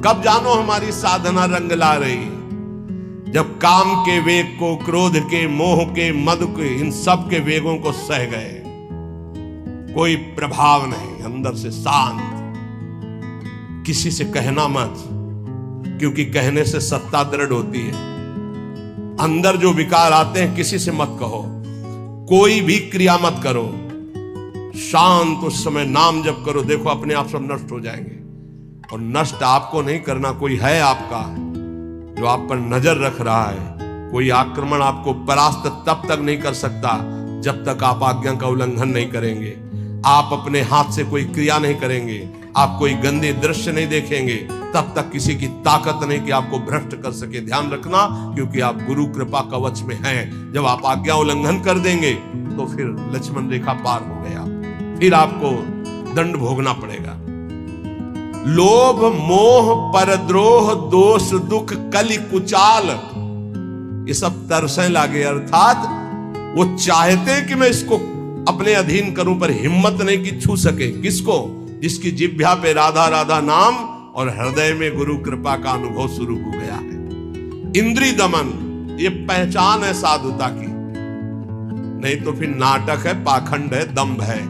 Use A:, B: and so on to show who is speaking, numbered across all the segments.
A: कब जानो हमारी साधना रंग ला रही, जब काम के वेग को, क्रोध के, मोह के, मद के, इन सब के वेगों को सह गए, कोई प्रभाव नहीं, अंदर से शांत। किसी से कहना मत, क्योंकि कहने से सत्ता दृढ़ होती है। अंदर जो विकार आते हैं किसी से मत कहो, कोई भी क्रिया मत करो, शांत उस समय नाम जप करो, देखो अपने आप सब नष्ट हो जाएंगे। और नष्ट आपको नहीं करना, कोई है आपका जो आप पर नजर रख रहा है। कोई आक्रमण आपको परास्त तब तक नहीं कर सकता जब तक आप आज्ञा का उल्लंघन नहीं करेंगे। आप अपने हाथ से कोई क्रिया नहीं करेंगे, आप कोई गंदे दृश्य नहीं देखेंगे, तब तक किसी की ताकत नहीं कि आपको भ्रष्ट कर सके। ध्यान रखना, क्योंकि आप गुरु कृपा कवच में हैं। जब आप आज्ञा उल्लंघन कर देंगे तो फिर लक्ष्मण रेखा पार हो गया, फिर आपको दंड भोगना पड़ेगा। लोभ मोह परद्रोह दोष दुख कलि कुचाल, ये सब तरसें लागे, अर्थात वो चाहते हैं कि मैं इसको अपने अधीन करूं, पर हिम्मत नहीं कि छू सके। किसको? जिसकी जिह्वा पे राधा राधा नाम और हृदय में गुरु कृपा का अनुभव शुरू हो गया है। इंद्रिय दमन, ये पहचान है साधुता की, नहीं तो फिर नाटक है, पाखंड है, दंभ है।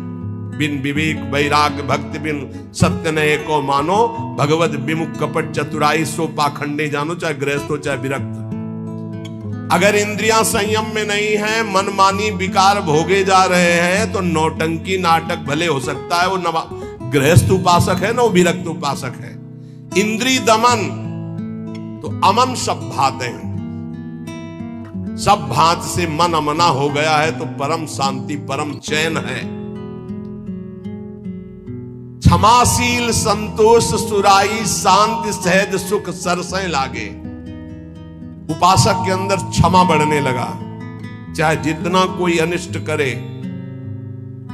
A: बिन विवेक वैराग्य भक्ति बिन सत्य नये को मानो, भगवत विमुख कपट चतुराई सो पाखंडे जानो, चाहे गृहस्थ हो चाहे विरक्त। अगर इंद्रियां संयम में नहीं है, मनमानी विकार भोगे जा रहे हैं, तो नौटंकी नाटक भले हो सकता है, वो गृहस्थ उपासक है ना, वो विरक्त उपासक है। इंद्रिय दमन तो अमन सब भाते हैं, सब भात से मन अमना हो गया है तो परम शांति परम चैन है। क्षमाशील संतोष सुराई शांति सहज सुख सरसें लागे। उपासक के अंदर क्षमा बढ़ने लगा, चाहे जितना कोई अनिष्ट करे,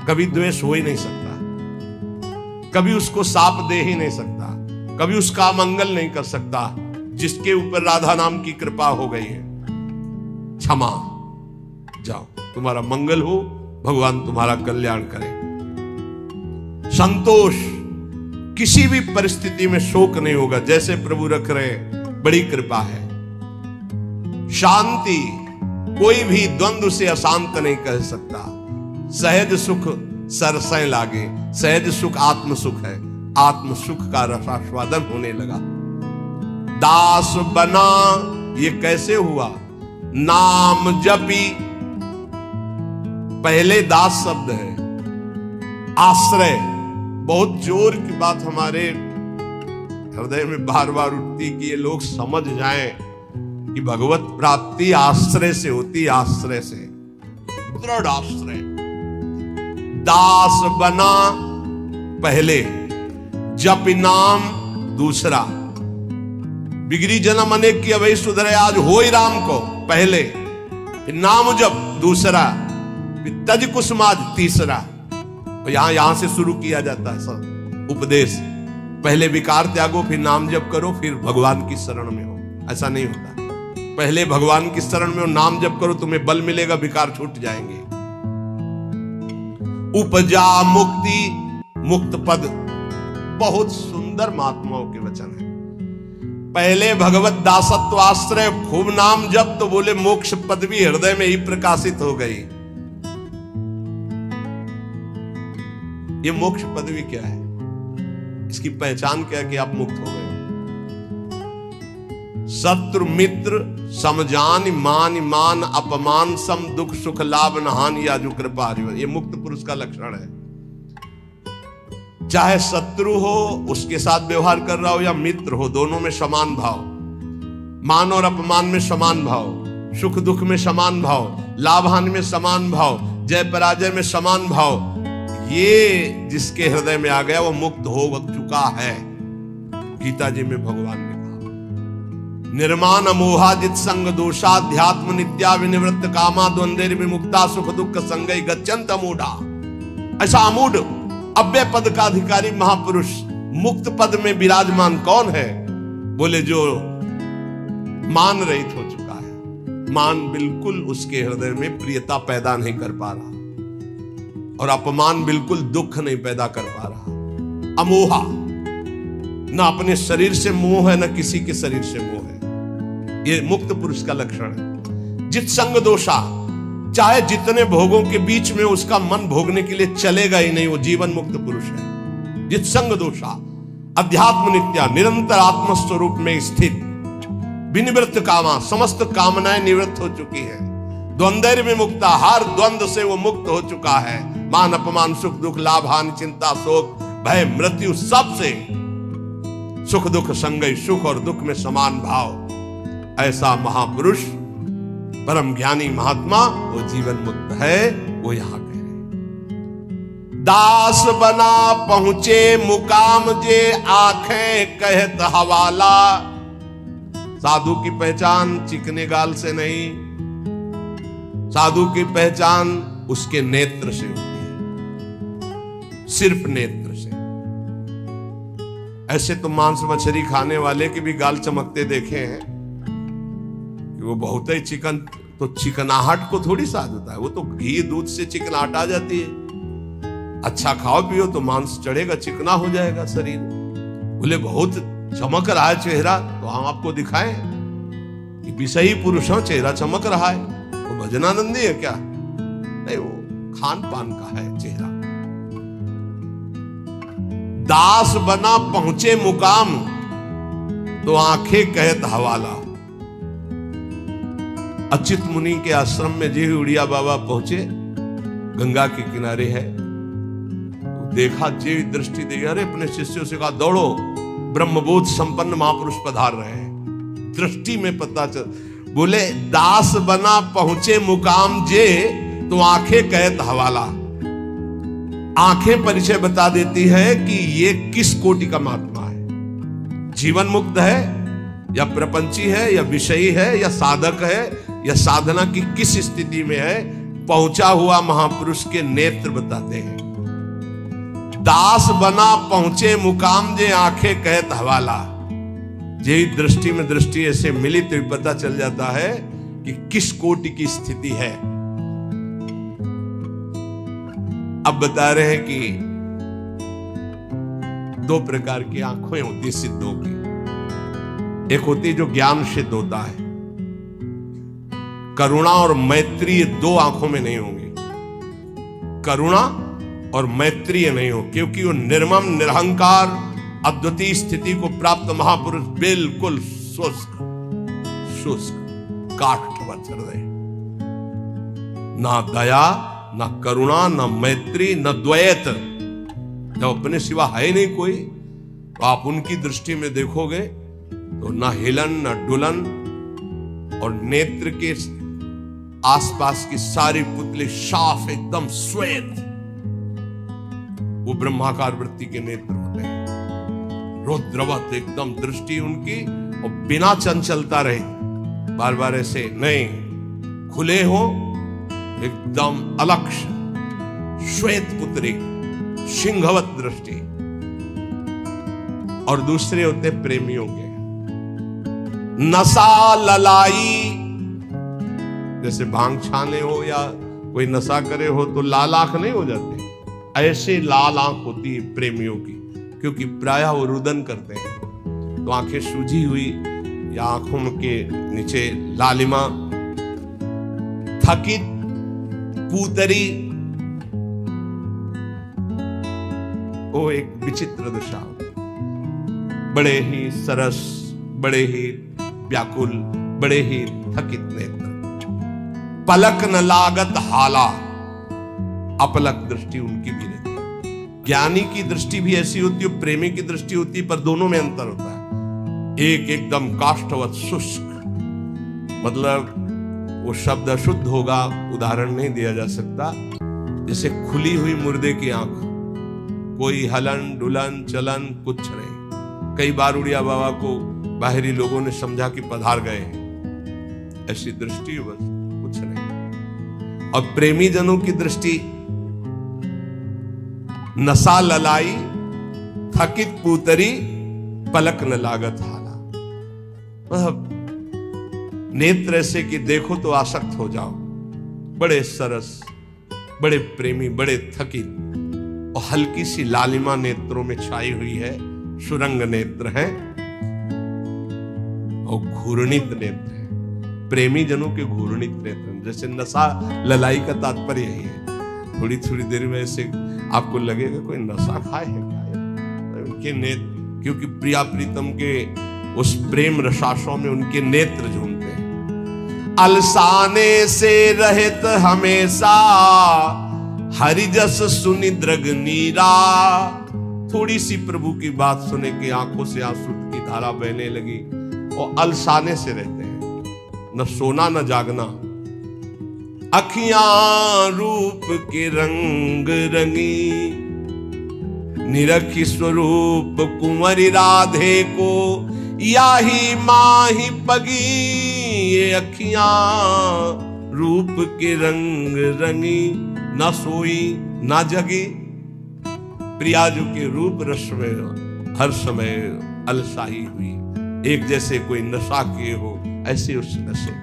A: कभी द्वेष हो ही नहीं सकता, कभी उसको साप दे ही नहीं सकता, कभी उसका मंगल नहीं कर सकता, जिसके ऊपर राधा नाम की कृपा हो गई है। क्षमा, जाओ, तुम्हारा मंगल हो, भगवान तुम्हारा कल्याण करे। संतोष, किसी भी परिस्थिति में शोक नहीं होगा, जैसे प्रभु रख रहे, बड़ी कृपा है। शांति, कोई भी द्वंद्व से अशांत नहीं कह सकता। सहज सुख सरसें लागे, सहज सुख आत्म सुख है, आत्म सुख का रसास्वादन होने लगा। दास बना, ये कैसे हुआ? नाम जपी, पहले दास शब्द है, आश्रय। बहुत जोर की बात हमारे हृदय में बार बार उठती कि ये लोग समझ जाएं कि भगवत प्राप्ति आश्रय से होती, आश्रय से, दृढ़ आश्रय। दास बना पहले, जप नाम दूसरा। बिगड़ी जन्म अनेक की अवै सुधरे, आज हो ही राम को पहले, फिर नाम जप दूसरा, फिर तज कुसुमाज तीसरा। यहां से शुरू किया जाता है सब उपदेश। पहले विकार त्यागो, फिर नाम जप करो, फिर भगवान की शरण में हो। ऐसा नहीं होता, पहले भगवान की शरण में हो, नाम जप करो, तुम्हें बल मिलेगा, विकार छूट जाएंगे। उपजा मुक्ति, मुक्त पद, बहुत सुंदर महात्माओं के वचन है। पहले भगवत दासत्व आश्रय, खूब नाम जप, तो बोले मोक्ष पदवी हृदय में ही प्रकाशित हो गई। ये मोक्ष पदवी क्या है? इसकी पहचान क्या है कि आप मुक्त हो गए। शत्रु मित्र समजान मान मान अपमान सम दुख सुख लाभ नहान या जो कृपा हरिवन, ये मुक्त पुरुष का लक्षण है। चाहे शत्रु हो उसके साथ व्यवहार कर रहा हो, या मित्र हो, दोनों में समान भाव, मान और अपमान में समान भाव, सुख दुख में समान भाव, लाभ हानि में समान भाव, जय पराजय में समान भाव। ये जिसके हृदय में आ गया वो मुक्त हो चुका है। गीता जी में भगवान ने कहा, निर्माण अमोहाजित संग दोषाध्यात्म नित्या विनिवृत्त कामा द्वंद्वेर विमुक्ता सुख दुख संगई गच्छन्त अमूढ़ा। ऐसा अमूढ़ अव्यय पद का अधिकारी महापुरुष मुक्त पद में विराजमान कौन है? बोले जो मान रहित हो चुका है। मान बिल्कुल उसके हृदय में प्रियता पैदा नहीं कर पा रहा, और अपमान बिल्कुल दुख नहीं पैदा कर पा रहा। अमोहा, ना अपने शरीर से मोह है, ना किसी के शरीर से मोह है। ये मुक्त पुरुष का लक्षण है। जित संग दोषा, चाहे जितने भोगों के बीच में उसका मन भोगने के लिए चलेगा ही नहीं, वो जीवन मुक्त पुरुष है। जित संग दोषा, अध्यात्म नित्या, निरंतर आत्मस्वरूप में स्थित, विनिवृत्त कामा, समस्त कामनाएं निवृत्त हो चुकी हैं। द्वंद्व में मुक्ता, हर द्वंद्व से वो मुक्त हो चुका है। मान अपमान, सुख दुख, लाभ हानि, चिंता शोक भय मृत्यु, सब से सुख दुख संगय, सुख और दुख में समान भाव। ऐसा महापुरुष, परम ज्ञानी महात्मा, वो जीवन मुक्त है। वो यहां कह रहे, दास बना पहुंचे मुकाम जे, आंखें कहत हवाला। साधु की पहचान चिकने गाल से नहीं, साधु की पहचान उसके नेत्र से होती है, सिर्फ नेत्र से। ऐसे तो मांस मछली खाने वाले के भी गाल चमकते देखे हैं कि वो बहुत ही चिकन, तो चिकनाहट को थोड़ी साध होता है, वो तो घी दूध से चिकनाहट आ जाती है। अच्छा खाओ पियो तो मांस चढ़ेगा, चिकना हो जाएगा शरीर। बोले बहुत चमक रहा है चेहरा, तो हम आपको दिखाएं कि विषयी पुरुष हो, चेहरा चमक रहा है, वो भजनानंदी है क्या? नहीं, वो खान पान का है चेहरा। दास बना पहुंचे मुकाम, तो आंखें कहत हवाला। अच्युत मुनि के आश्रम में जी उड़िया बाबा पहुंचे, गंगा के किनारे है, तो देखा, जी दृष्टि देखी, अरे अपने शिष्यों से कहा दौड़ो, ब्रह्मबोध संपन्न महापुरुष पधार रहे हैं। दृष्टि में पता चल, बोले दास बना पहुंचे मुकाम जे, तो आंखें कहत हवाला। आंखें परिचय बता देती है कि ये किस कोटि का महात्मा है। जीवन मुक्त है या प्रपंची है या विषयी है या साधक है या साधना की किस स्थिति में है, पहुंचा हुआ महापुरुष के नेत्र बताते हैं। दास बना पहुंचे मुकाम जे, आंखें कहत हवाला। जे दृष्टि में दृष्टि ऐसे मिली तो पता चल जाता है कि किस कोटि की स्थिति है। अब बता रहे हैं कि दो प्रकार की आंखें होती सिद्धों की। एक होती जो ज्ञान सिद्ध होता है, करुणा और मैत्री, ये दो आंखों में नहीं होंगी। करुणा और मैत्री नहीं हो, क्योंकि वो निर्मम निरहंकार अद्वितीय स्थिति को प्राप्त महापुरुष बिल्कुल शुष्क काष्ठवत हृदय, ना दया, ना करुणा, ना मैत्री, न द्वैत। जब अपने सिवा है नहीं कोई, तो आप उनकी दृष्टि में देखोगे तो ना हिलन, ना डुलन, और नेत्र के आसपास की सारी पुतली साफ एकदम श्वेत, वो ब्रह्माकार वृत्ति के नेत्र होते हैं। रुद्रवत एकदम दृष्टि उनकी, और बिना चंचलता रहे, बार बार ऐसे नहीं, खुले हो, एकदम अलक्ष श्वेत पुत्री, सिंहवत दृष्टि। और दूसरे होते प्रेमियों के, नशा ललाई, जैसे भांग छाने हो या कोई नशा करे हो तो लाल आंख नहीं हो जाती, ऐसे लाल आंख होती है प्रेमियों की, क्योंकि प्रायः वो रुदन करते हैं, तो आंखें सूजी हुई या आंखों के नीचे लालिमा, थकित, पूतरी, वो एक विचित्र दशा, बड़े ही सरस, बड़े ही व्याकुल, बड़े ही थकित नेत्र, पलक न लागत हाला, अपलक दृष्टि उनकी भी रहती है। ज्ञानी की दृष्टि भी ऐसी होती है, प्रेमी की दृष्टि होती है, पर दोनों में अंतर होता है। एक एकदम काष्ठवत शुष्क, मतलब वो शब्द अशुद्ध होगा, उदाहरण नहीं दिया जा सकता, जैसे खुली हुई मुर्दे की आंख, कोई हलन डुलन चलन कुछ नहीं। कई बार उड़िया बाबा को बाहरी लोगों ने समझा कि पधार गए हैं, ऐसी दृष्टि बस कुछ नहीं। और प्रेमी जनों की दृष्टि, नशा ललाई, थकित पूतरी, पलक न लागत हाला, मतलब नेत्र ऐसे कि देखो तो आसक्त हो जाओ, बड़े सरस, बड़े प्रेमी, बड़े थकित, और हल्की सी लालिमा नेत्रों में छाई हुई है, सुरंग नेत्र हैं और घूर्णित नेत्र हैं। प्रेमी जनों के घूर्णित नेत्र, जैसे नशा ललाई का तात्पर्य यही है। थोड़ी थोड़ी देर में ऐसे आपको लगेगा कोई नशा खाए है क्या, उनके नेत्र, क्योंकि प्रिया प्रीतम के उस प्रेम रसाशों में उनके नेत्र झूमते हैं। अलसाने से रहित हमेशा हरि जस सुनि दृग नीरा। थोड़ी सी प्रभु की बात सुने कि आंखों से आंसू की धारा बहने लगी, और अलसाने से रहते हैं, न सोना न जागना। अखियां रूप के रंग रंगी, निरखी स्वरूप कुंवरी राधे को, याही माही पगी। ये अखियां रूप के रंग रंगी, ना सोई ना जगी। प्रियाजू के रूप रस में हर समय अलसाई हुई, एक जैसे कोई नशा किए हो ऐसे उस नशे।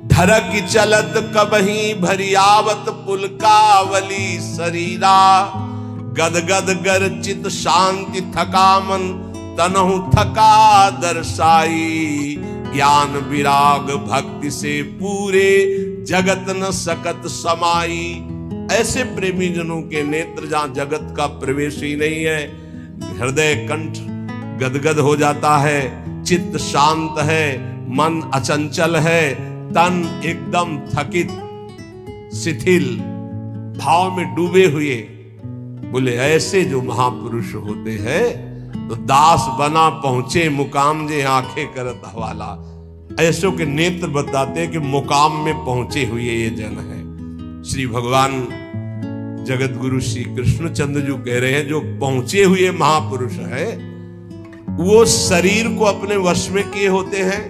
A: ढरक चलत कबही भरियावत पुलकावली शरीरा, गद गद गर चित शांति थका मन, तनहु थका दर्शाई। ज्ञान विराग भक्ति से पूरे, जगत न सकत समाई। ऐसे प्रेमी जनों के नेत्र जहां जगत का प्रवेश ही नहीं है, हृदय कंठ गदगद हो जाता है, चित्त शांत है, मन अचंचल है, तन एकदम थकित शिथिल भाव में डूबे हुए। बोले ऐसे जो महापुरुष होते हैं तो दास बना पहुंचे मुकाम जे आंखें करत हवाला। ऐसों के नेत्र बताते हैं कि मुकाम में पहुंचे हुए ये जन है। श्री भगवान जगत गुरु श्री कृष्णचंद्र जी कह रहे हैं जो पहुंचे हुए महापुरुष है वो शरीर को अपने वश में किए होते हैं।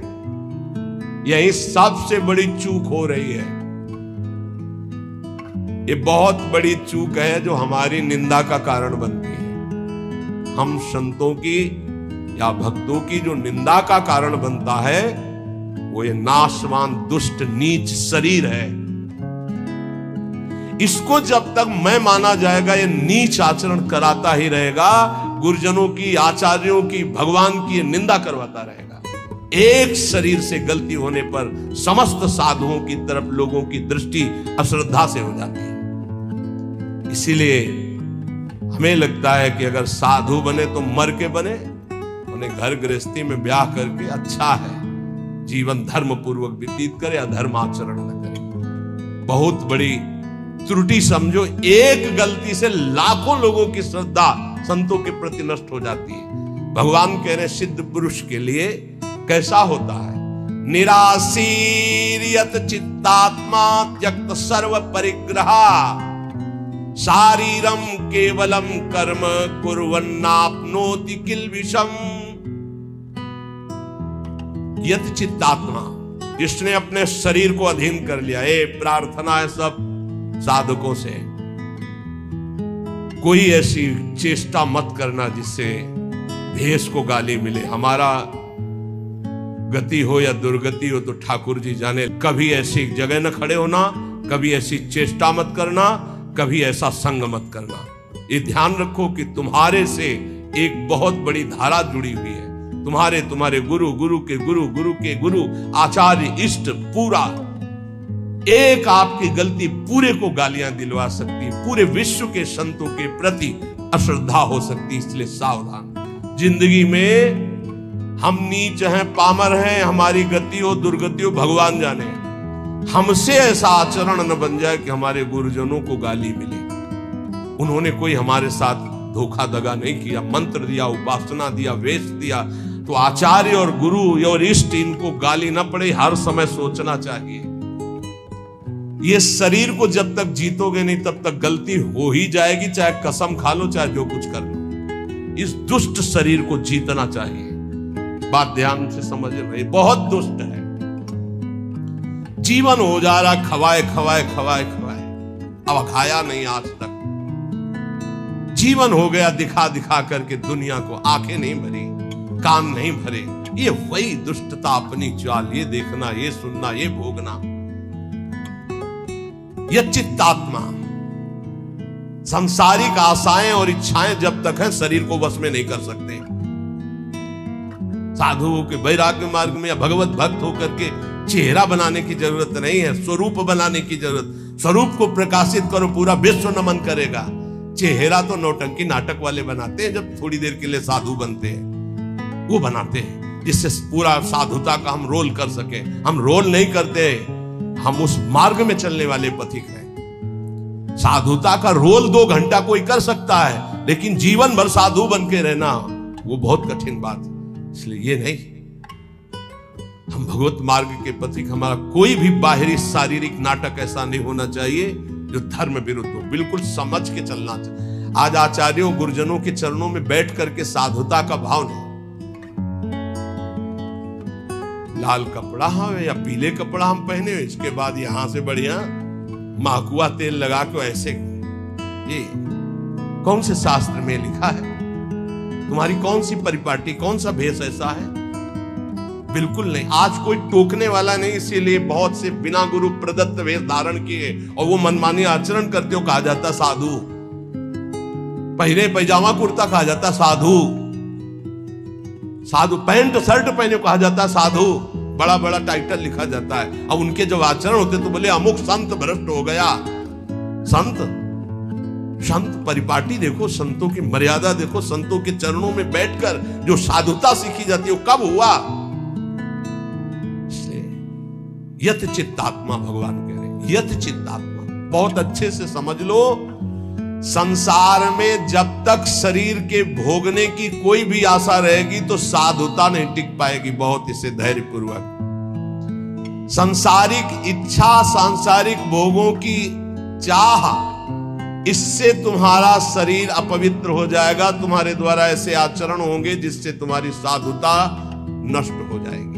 A: यही सबसे बड़ी चूक हो रही है। ये बहुत बड़ी चूक है जो हमारी निंदा का कारण बनती है। हम संतों की या भक्तों की जो निंदा का कारण बनता है वो ये नाशवान दुष्ट नीच शरीर है। इसको जब तक मैं माना जाएगा ये नीच आचरण कराता ही रहेगा, गुरुजनों की, आचार्यों की, भगवान की निंदा करवाता रहेगा। एक शरीर से गलती होने पर समस्त साधुओं की तरफ लोगों की दृष्टि अश्रद्धा से हो जाती है। इसीलिए हमें लगता है कि अगर साधु बने तो मर के बने, उन्हें घर गृहस्थी में ब्याह करके अच्छा है, जीवन धर्म पूर्वक व्यतीत करे, अधर्म आचरण न करे। बहुत बड़ी त्रुटि समझो, एक गलती से लाखों लोगों की श्रद्धा संतों के प्रति नष्ट हो जाती है। भगवान कह रहे सिद्ध पुरुष के लिए कैसा होता है, निराशीर्यत चित्तात्मा त्यक्त सर्व परिग्रहा, शारीरम केवलम कर्म कुर्वन्नाप्नोति किल्बिषम। यत चित्तात्मा, जिसने अपने शरीर को अधीन कर लिया। प्रार्थना है सब साधकों से, कोई ऐसी चेष्टा मत करना जिससे भेष को गाली मिले। हमारा गति हो या दुर्गति हो तो ठाकुर जी जाने। कभी ऐसी जगह न खड़े होना, कभी ऐसी चेष्टा मत करना, कभी ऐसा संग मत करना। ये ध्यान रखो कि तुम्हारे से एक बहुत बड़ी धारा जुड़ी हुई है। तुम्हारे गुरु, गुरु के गुरु, गुरु के गुरु, आचार्य, इष्ट, पूरा। एक आपकी गलती पूरे को गालियां दिलवा सकती, पूरे विश्व के संतों के प्रति अश्रद्धा हो सकती। इसलिए सावधान। जिंदगी में हम नीच हैं, पामर हैं, हमारी गति हो दुर्गति हो भगवान जाने। हमसे ऐसा आचरण न बन जाए कि हमारे गुरुजनों को गाली मिले। उन्होंने कोई हमारे साथ धोखा दगा नहीं किया, मंत्र दिया, उपासना दिया, वेश दिया, तो आचार्य और गुरु और इष्ट इनको गाली न पड़े, हर समय सोचना चाहिए। ये शरीर को जब तक जीतोगे नहीं तब तक गलती हो ही जाएगी, चाहे कसम खा लो, चाहे जो कुछ कर लो। इस दुष्ट शरीर को जीतना चाहिए। बात ध्यान से समझना, ये बहुत दुष्ट है। जीवन हो जा रहा खवाए खवाए खवाए खवाए, अब खाया नहीं आज तक। जीवन हो गया दिखा दिखा करके दुनिया को, आंखें नहीं भरी, कान नहीं भरे। ये वही दुष्टता, अपनी चाल, ये देखना, ये सुनना, ये भोगना। यह चित्तात्मा, सांसारिक आशाएं और इच्छाएं जब तक है शरीर को वश में नहीं कर सकते। साधुओं के वैराग्य मार्ग में या भगवत भक्त होकर के चेहरा बनाने की जरूरत नहीं है, स्वरूप बनाने की जरूरत। स्वरूप को प्रकाशित करो, पूरा विश्व नमन करेगा। चेहरा तो नौटंकी नाटक वाले बनाते हैं, जब थोड़ी देर के लिए साधु बनते हैं वो बनाते हैं, जिससे पूरा साधुता का हम रोल कर सके। हम रोल नहीं करते, हम उस मार्ग में चलने वाले पथिक हैं। साधुता का रोल 2 घंटा कोई कर सकता है, लेकिन जीवन भर साधु बन के रहना वो बहुत कठिन बात है। इसलिए ये नहीं, हम भगवत मार्ग के पथिक, हमारा कोई भी बाहरी शारीरिक नाटक ऐसा नहीं होना चाहिए जो धर्म विरुद्ध हो। बिल्कुल समझ के चलना चाहिए। आज आचार्यों गुरुजनों के चरणों में बैठ करके साधुता का भाव नहीं, लाल कपड़ा हम या पीले कपड़ा हम पहने, इसके बाद यहां से बढ़िया माकुआ तेल लगा के ऐसे, ये कौन से शास्त्र में लिखा है? तुम्हारी कौन सी परिपाटी, कौन सा भेष ऐसा है? बिल्कुल नहीं। आज कोई टोकने वाला नहीं, इसीलिए बहुत से बिना गुरु प्रदत्त वेश धारण किए और वो मनमानी आचरण करते हो, कहा जाता साधु। पहले पैजामा कुर्ता कहा जाता साधु, साधु पैंट शर्ट पहने कहा जाता साधु, बड़ा बड़ा टाइटल लिखा जाता है। अब उनके जब आचरण होते तो बोले अमुक संत भ्रष्ट हो गया। संत परिपाटी देखो, संतों की मर्यादा देखो, संतों के चरणों में बैठकर जो साधुता सीखी जाती है वो कब हुआ? यत चित्तात्मा भगवान कह रहे हैं, यत चित्तात्मा। बहुत अच्छे से समझ लो, संसार में जब तक शरीर के भोगने की कोई भी आशा रहेगी तो साधुता नहीं टिक पाएगी। बहुत इसे धैर्य पूर्वक, सांसारिक इच्छा, सांसारिक भोगों की चाह, इससे तुम्हारा शरीर अपवित्र हो जाएगा। तुम्हारे द्वारा ऐसे आचरण होंगे जिससे तुम्हारी साधुता नष्ट हो जाएगी।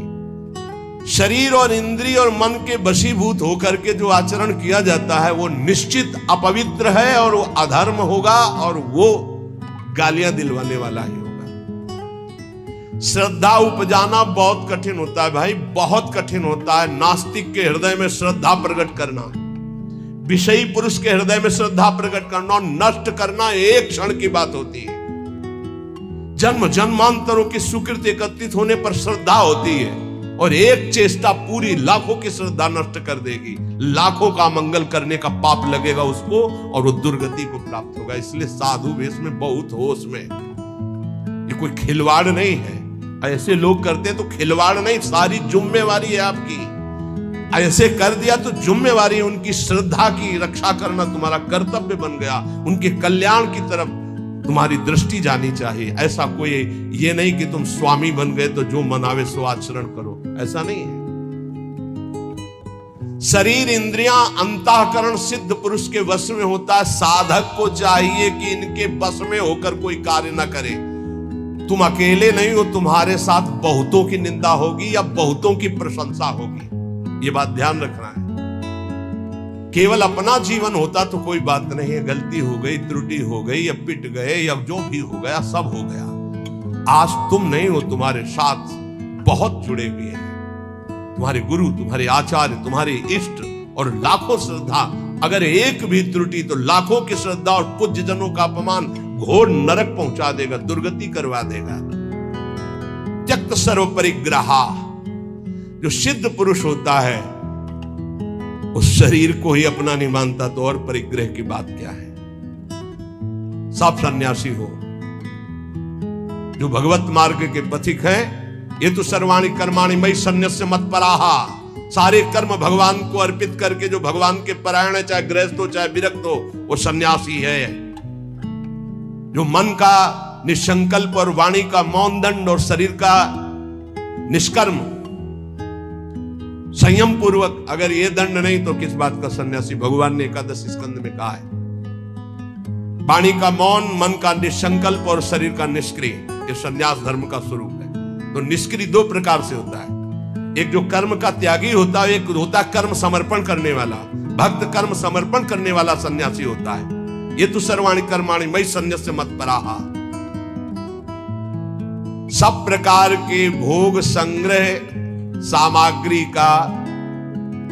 A: शरीर और इंद्रिय और मन के वशीभूत होकर के जो आचरण किया जाता है वो निश्चित अपवित्र है और वो अधर्म होगा और वो गालियां दिलवाने वाला ही होगा। श्रद्धा उपजाना बहुत कठिन होता है भाई, बहुत कठिन होता है। नास्तिक के हृदय में श्रद्धा प्रकट करना, विषयी पुरुष के हृदय में श्रद्धा प्रकट करना और नष्ट करना एक क्षण की बात होती है। जन्म जन्मांतरों की सुकृति एकत्रित होने पर श्रद्धा होती है और एक चेष्टा पूरी लाखों की श्रद्धा नष्ट कर देगी। लाखों का मंगल करने का पाप लगेगा उसको और वो दुर्गति को प्राप्त होगा। इसलिए साधु वेश में बहुत होश में, ये कोई खिलवाड़ नहीं है। ऐसे लोग करते तो खिलवाड़ नहीं, सारी जिम्मेवारी है आपकी। ऐसे कर दिया तो जिम्मेवारी, उनकी श्रद्धा की रक्षा करना तुम्हारा कर्तव्य बन गया। उनके कल्याण की तरफ तुम्हारी दृष्टि जानी चाहिए। ऐसा कोई ये नहीं कि तुम स्वामी बन गए तो जो मनावे सो आचरण करो, ऐसा नहीं है। शरीर इंद्रियां अंतःकरण सिद्ध पुरुष के वश में होता है। साधक को चाहिए कि इनके वश में होकर कोई कार्य ना करे। तुम अकेले नहीं हो, तुम्हारे साथ बहुतों की निंदा होगी या बहुतों की प्रशंसा होगी, ये बात ध्यान रखना है। केवल अपना जीवन होता तो कोई बात नहीं है, गलती हो गई, त्रुटि हो गई या पिट गए या जो भी हो गया सब हो गया। आज तुम नहीं हो, तुम्हारे साथ बहुत जुड़े हुए हैं, तुम्हारे गुरु, तुम्हारे आचार्य, तुम्हारे इष्ट और लाखों श्रद्धा। अगर एक भी त्रुटि तो लाखों की श्रद्धा और पूज्य जनों का अपमान घोर नरक पहुंचा देगा, दुर्गति करवा देगा। त्यक्त सर्व परिग्रहा, जो सिद्ध पुरुष होता है उस शरीर को ही अपना नहीं मानता तो और परिग्रह की बात क्या है। सब सन्यासी हो जो भगवत मार्ग के पथिक हैं, ये तो सर्वाणि कर्माणि मयि सन्न्यस्य मत्पराहा, सारे कर्म भगवान को अर्पित करके जो भगवान के परायण है, चाहे गृहस्थ हो चाहे विरक्त हो, वो सन्यासी है। जो मन का निसंकल्प और वाणी का मौन दंड और शरीर का निष्कर्म संयम पूर्वक, अगर ये दंड नहीं तो किस बात का सन्यासी। भगवान ने एकादश स्कंद में कहा है, वाणी का मौन, मन का निसंकल्प और शरीर का निष्क्रिय, ये सन्यास धर्म का स्वरूप है। तो निष्क्रिय दो प्रकार से होता है, एक जो कर्म का त्यागी होता है, एक होता है कर्म समर्पण करने वाला। भक्त कर्म समर्पण करने वाला सन्यासी होता है। ये तो सर्वाणि कर्माणि मयि सन्न्यस्य मत्पराहा, सब प्रकार के भोग संग्रह सामग्री का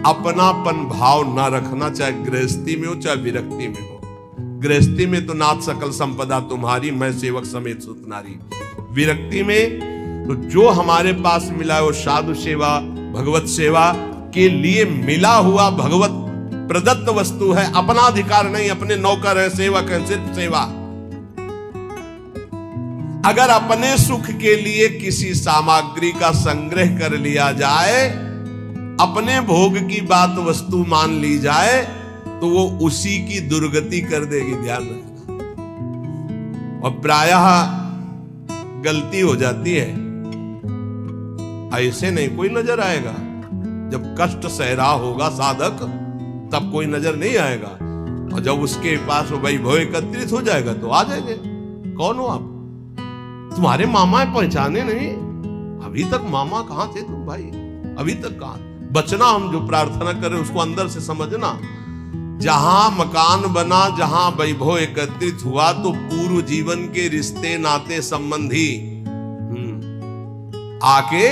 A: अपनापन भाव ना रखना, चाहे गृहस्थी में हो चाहे विरक्ति में हो। गृहस्थी में तो नाथ सकल संपदा तुम्हारी, मैं सेवक समेत सुतनारी। विरक्ति में तो जो हमारे पास मिला है वो साधु सेवा, भगवत सेवा के लिए मिला हुआ भगवत प्रदत्त वस्तु है, अपना अधिकार नहीं, अपने नौकर है, सेवक है, सिर्फ सेवा। अगर अपने सुख के लिए किसी सामग्री का संग्रह कर लिया जाए, अपने भोग की बात वस्तु मान ली जाए, तो वो उसी की दुर्गति कर देगी, ध्यान रखना। और प्रायः गलती हो जाती है, ऐसे नहीं कोई नजर आएगा। जब कष्ट सह रहा होगा साधक तब कोई नजर नहीं आएगा, और जब उसके पास वैभव एकत्रित हो जाएगा तो आ जाएंगे। कौन हो आप? तुम्हारे मामा पहचाने नहीं? अभी तक मामा कहां थे तुम भाई? अभी तक कहां? बचना, हम जो प्रार्थना करें उसको अंदर से समझना। जहां मकान बना, जहां वैभव एकत्रित हुआ, तो पूर्व जीवन के रिश्ते नाते संबंधी आके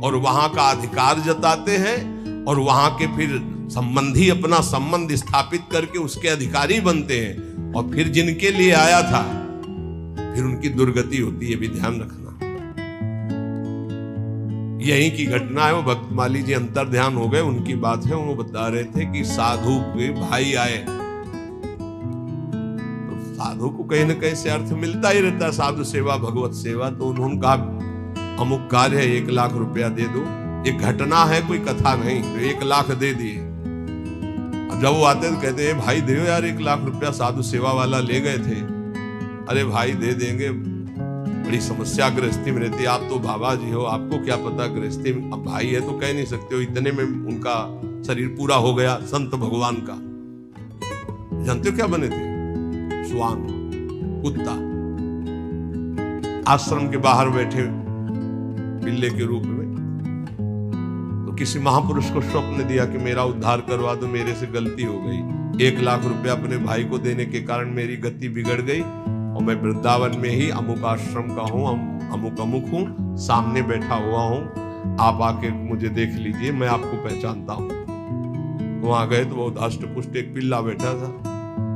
A: और वहां का अधिकार जताते हैं, और वहां के फिर संबंधी अपना संबंध स्थापित करके उसके अधिकारी बनते हैं, और फिर जिनके लिए आया था फिर उनकी दुर्गति होती है, भी ध्यान रखना। यही की घटना है। वो भक्तमाली जी अंतर ध्यान हो गए, उनकी बात है। वो बता रहे थे कि साधु के भाई आए, तो साधु को कहीं ना कहीं से अर्थ मिलता ही रहता है, साधु सेवा, भगवत सेवा। तो उन्होंने कहा अमुक कार्य है, 1 लाख रुपया दे दो। एक घटना है, कोई कथा नहीं। तो 1 लाख दे दिए। अब जब वो आते तो कहते हैं भाई दे यार 1 लाख रुपया, साधु सेवा वाला ले गए थे। अरे भाई दे देंगे, बड़ी समस्या गृहस्थी में रहती है। आप तो बाबा जी हो, आपको क्या पता गृहस्थी में। अब भाई है तो कह नहीं सकते हो, इतने में उनका शरीर पूरा हो गया। संत भगवान का जानते हो क्या बने थे? श्वान, कुत्ता, आश्रम के बाहर बैठे पिल्ले के रूप में। तो किसी महापुरुष को स्वप्न दिया कि मेरा उद्धार करवा दो, मेरे से गलती हो गई। 1 लाख रुपया अपने भाई को देने के कारण मेरी गति बिगड़ गई, और मैं वृंदावन में ही अमुक आश्रम का हूँ, अमुक हूँ, सामने बैठा हुआ हूँ, आप आके मुझे देख लीजिए, मैं आपको पहचानता हूँ। तो वहां गए तो वो दाष्ट पुष्ट एक पिल्ला बैठा था,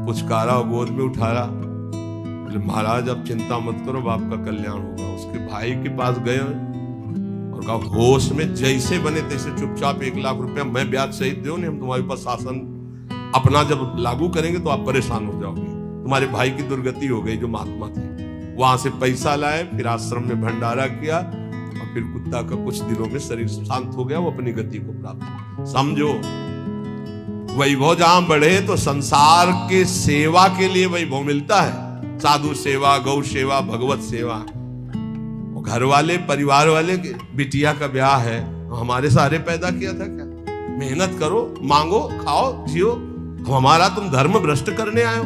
A: पुचकारा और गोद में उठाया। बोले महाराज आप चिंता मत करो, आपका कल्याण होगा। उसके भाई के पास गए और कहा होश में जैसे बने तैसे चुपचाप 1 लाख रुपया मैं ब्याज सहित दो, नहीं हम तुम्हारे पास शासन अपना जब लागू करेंगे तो आप परेशान हो जाओगे। तुम्हारे भाई की दुर्गति हो गई जो महात्मा थे। वहां से पैसा लाए, फिर आश्रम में भंडारा किया, और फिर कुत्ता का कुछ दिनों में शरीर शांत हो गया, वो अपनी गति को प्राप्त। समझो, वैभव जहां बढ़े तो संसार के सेवा के लिए वैभव मिलता है। साधु सेवा, गौ सेवा, भगवत सेवा। घर वाले, परिवार वाले, बिटिया का ब्याह है, हमारे सहारे पैदा किया था क्या? मेहनत करो, मांगो, खाओ, जियो। हमारा तुम धर्म भ्रष्ट करने आए हो।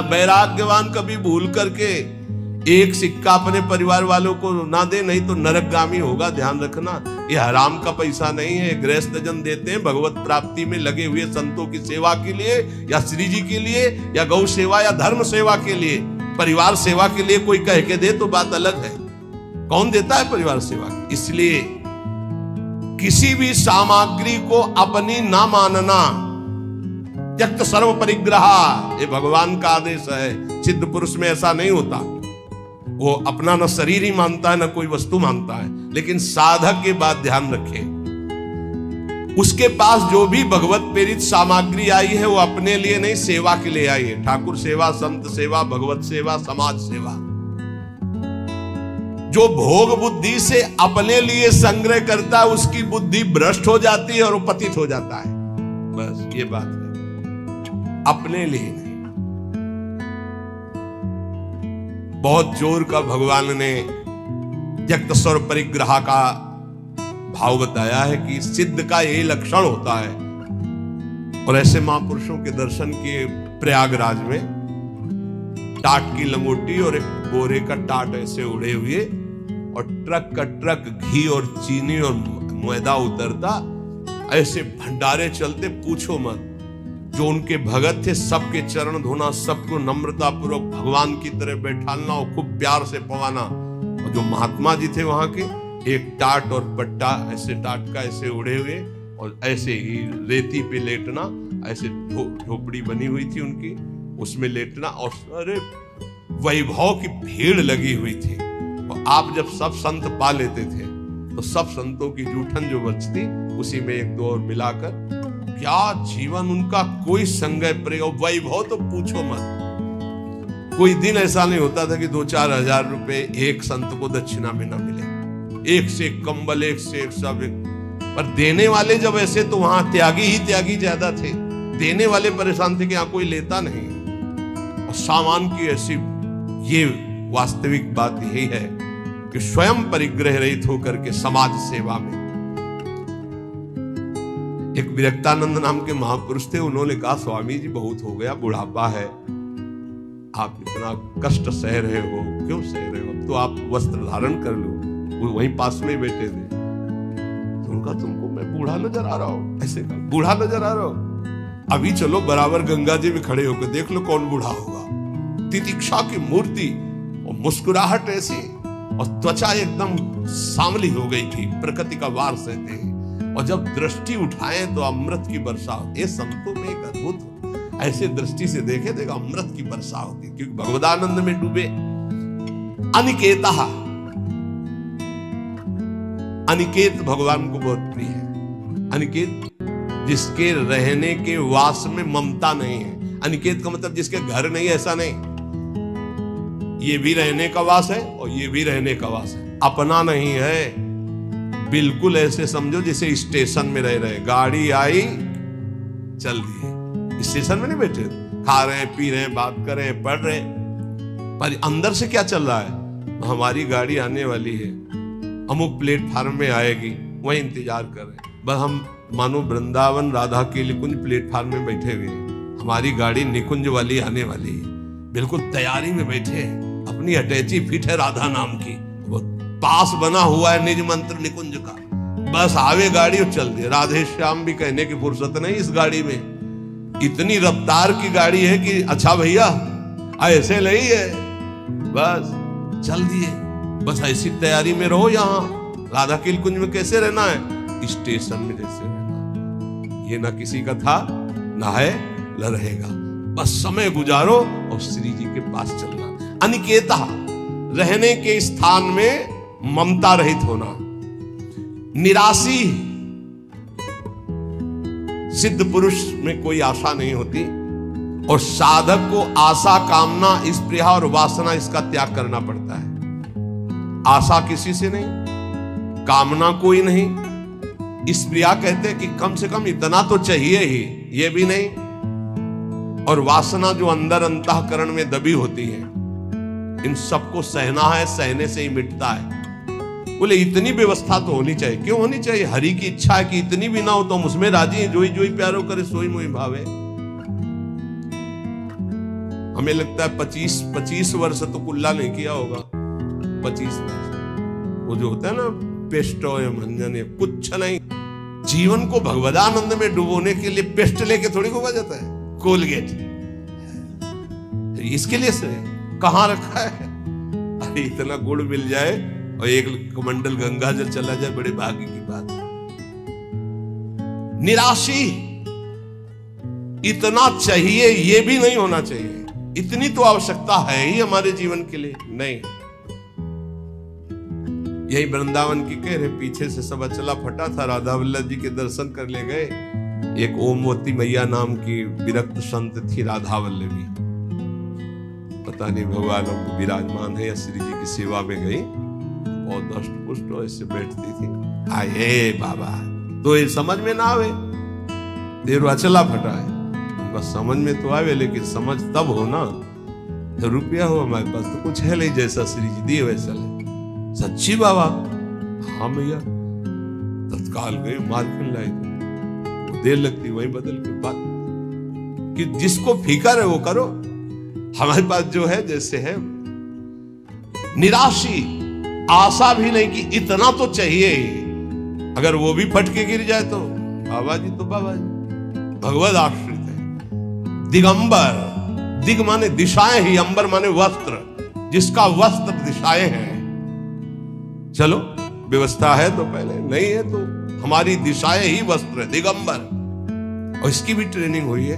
A: वैराग्यवान कभी भूल करके एक सिक्का अपने परिवार वालों को ना दे, नहीं तो नरकगामी होगा, ध्यान रखना। ये हराम का पैसा नहीं है। गृहस्थ जन देते हैं भगवत प्राप्ति में लगे हुए संतों की सेवा के लिए, या श्री जी के लिए, या गौ सेवा, या धर्म सेवा के लिए। परिवार सेवा के लिए कोई कह के दे तो बात अलग है, कौन देता है परिवार सेवा? इसलिए किसी भी सामग्री को अपनी ना मानना, त्यक्त सर्व परिग्रह, ये भगवान का आदेश है। सिद्ध पुरुष में ऐसा नहीं होता, वो अपना न शरीर ही मानता है, न कोई वस्तु मानता है। लेकिन साधक के बात ध्यान रखे, उसके पास जो भी भगवत प्रेरित सामग्री आई है वो अपने लिए नहीं, सेवा के लिए आई है। ठाकुर सेवा, संत सेवा, भगवत सेवा, समाज सेवा। जो भोग बुद्धि से अपने लिए संग्रह करता है उसकी बुद्धि भ्रष्ट हो जाती है और वो पतित हो जाता है। बस ये बात है, अपने लिए नहीं। बहुत जोर का भगवान ने त्यक्त स्वर परिग्रह का भाव बताया है कि सिद्ध का यही लक्षण होता है। और ऐसे महापुरुषों के दर्शन किए प्रयागराज में, टाट की लंगोटी और एक बोरे का टाट ऐसे उड़े हुए, और ट्रक का ट्रक घी और चीनी और मैदा उतरता, ऐसे भंडारे चलते, पूछो मत। जो उनके भगत थे सबके चरण धोना, सबको नम्रता पूर्वक भगवान की तरह बैठाना और खूब प्यार से पवाना। और जो महात्मा जी थे वहां के, एक टाट और पट्टा ऐसे टाट का ऐसे उड़े हुए, और ऐसे ही रेती पे लेटना, ऐसे झोपड़ी बनी हुई थी उनकी, उसमें लेटना। और अरे वैभव की भीड़ लगी हुई थी, और आप जब सब संत पा लेते थे तो सब संतों की जूठन जो बचती उसी में एक दो और मिलाकर, क्या जीवन उनका, कोई संगय प्रयोग वैभव तो पूछो मत। कोई दिन ऐसा नहीं होता था कि 2-4 हजार रुपए एक संत को दक्षिणा में न मिले। एक से एक कंबल, एक से एक सब, पर देने वाले जब ऐसे तो वहां त्यागी ही त्यागी ज्यादा थे। देने वाले परेशान थे कि यहां कोई लेता नहीं। और सामान की ऐसी, ये वास्तविक बात यही है कि स्वयं परिग्रह रहित होकर के समाज सेवा में। एक विरक्तानंद नाम के महापुरुष थे, उन्होंने कहा स्वामी जी बहुत हो गया, बुढ़ापा है, आप इतना कष्ट सह रहे हो, क्यों सह रहे हो, अब तो आप वस्त्र धारण कर लो। वो वहीं पास में बैठे थे, तो उनका तुमको मैं बूढ़ा नजर आ रहा हूं, ऐसे कहा बूढ़ा नजर आ रहा हूं, अभी चलो बराबर गंगा जी में खड़े होकर देख लो कौन बूढ़ा होगा। तितिक्षा की मूर्ति और मुस्कुराहट ऐसी, और त्वचा एकदम सांवली हो गई थी, प्रकृति का वार सहते हैं। और जब दृष्टि उठाए तो अमृत की वर्षा होती है। संतों में एक अद्भुत, ऐसे दृष्टि से देखे तो अमृत की वर्षा होती, क्योंकि भगवदानंद में डूबे। अनिकेता, अनिकेत भगवान को बहुत प्रिय है। अनिकेत जिसके रहने के वास में ममता नहीं है। अनिकेत का मतलब जिसके घर नहीं, ऐसा नहीं, ये भी रहने का वास है और ये भी रहने का वास है, अपना नहीं है। बिल्कुल ऐसे समझो जैसे स्टेशन में रह रहे, गाड़ी आई चल दिए, स्टेशन में नहीं बैठे, खा रहे हैं, पी रहे हैं, बात कर रहे हैं, पढ़ रहे हैं, पर अंदर से क्या चल रहा है, हमारी गाड़ी आने वाली है, अमुक प्लेटफार्म में आएगी, वही इंतजार कर रहे हैं। बस हम मानो वृंदावन राधा के निकुंज प्लेटफार्म में बैठे हुए हैं, हमारी गाड़ी निकुंज वाली आने वाली है, बिल्कुल तैयारी में बैठे हैं, अपनी अटैची फिट है राधा नाम की, वो पास बना हुआ है निज मंत्र निकुंज का, बस आवे गाड़ी और चल दे। राधे श्याम भी कहने की फुर्सत नहीं इस गाड़ी में, इतनी रफ्तार की गाड़ी है कि अच्छा भैया ऐसे नहीं है, बस चल दिए, बस ऐसी तैयारी में रहो। यहाँ राधा के कुंज में कैसे रहना है, स्टेशन में जैसे रहना, ये ना किसी का था ना है न रहेगा, बस समय गुजारो और श्री जी के पास चलना। अनिकेता, रहने के स्थान में ममता रहित होना। निराशी, सिद्ध पुरुष में कोई आशा नहीं होती, और साधक को आशा, कामना, स्पृहा और वासना इसका त्याग करना पड़ता है। आशा किसी से नहीं, कामना कोई नहीं, स्पृहा कहते कि कम से कम इतना तो चाहिए ही, ये भी नहीं, और वासना जो अंदर अंतःकरण में दबी होती है, इन सबको सहना है, सहने से ही मिटता है। बोले इतनी व्यवस्था तो होनी चाहिए, क्यों होनी चाहिए, हरि की इच्छा है कि इतनी भी ना हो तो हम उसमें राजी हैं, जोई जोई प्यारो करे सोई मोई भावे। हमें लगता है 25 वर्ष तो कुल्ला नहीं किया होगा, 25 वर्ष वो जो होता है ना पेस्ट और मंजन, कुछ नहीं। जीवन को भगवदानंद में डुबोने के लिए पेस्ट लेके थोड़ी होगा जाता है, कोलगेट इसके लिए से कहां रखा है। अरे इतना गुड़ मिल जाए और एक कमंडल गंगा जल चला जाए, बड़े भाग्य की बात। निराशी, इतना चाहिए ये भी नहीं होना चाहिए, इतनी तो आवश्यकता है ही हमारे जीवन के लिए, नहीं। यही वृंदावन की कह रहे, पीछे से सब अचला फटा था, राधा वल्लभ जी के दर्शन कर ले गए। एक ओमवती मैया नाम की विरक्त संत थी, राधा वल्लभी, पता नहीं भगवान विराजमान है या श्री जी की सेवा में गई, और दष्ट पुष्ट ऐसे बैठती थी। आए बाबा, तो ये समझ में ना आवे, देर अचला फटा है, उनका समझ में तो आवे, लेकिन समझ तब हो ना तो रुपया हो हमारे पास तो कुछ है नहीं, जैसा श्री जी दिए वैसा ले। सच्ची बाबा, हाँ भैया, तत्काल गए मार्केट लाई, देर लगती वही बदल के बात, कि जिसको फिकर है वो करो, हमारे पास जो है जैसे है। निराशी, आशा भी नहीं कि इतना तो चाहिए ही, अगर वो भी फटके गिर जाए तो बाबा जी तो बाबा जी, भगवद आश्रित है। दिगंबर, दिग माने दिशाएं ही, अंबर माने वस्त्र, जिसका वस्त्र दिशाएं हैं। चलो व्यवस्था है तो पहले, नहीं है तो हमारी दिशाएं ही वस्त्र है, दिगंबर। और इसकी भी ट्रेनिंग हुई है।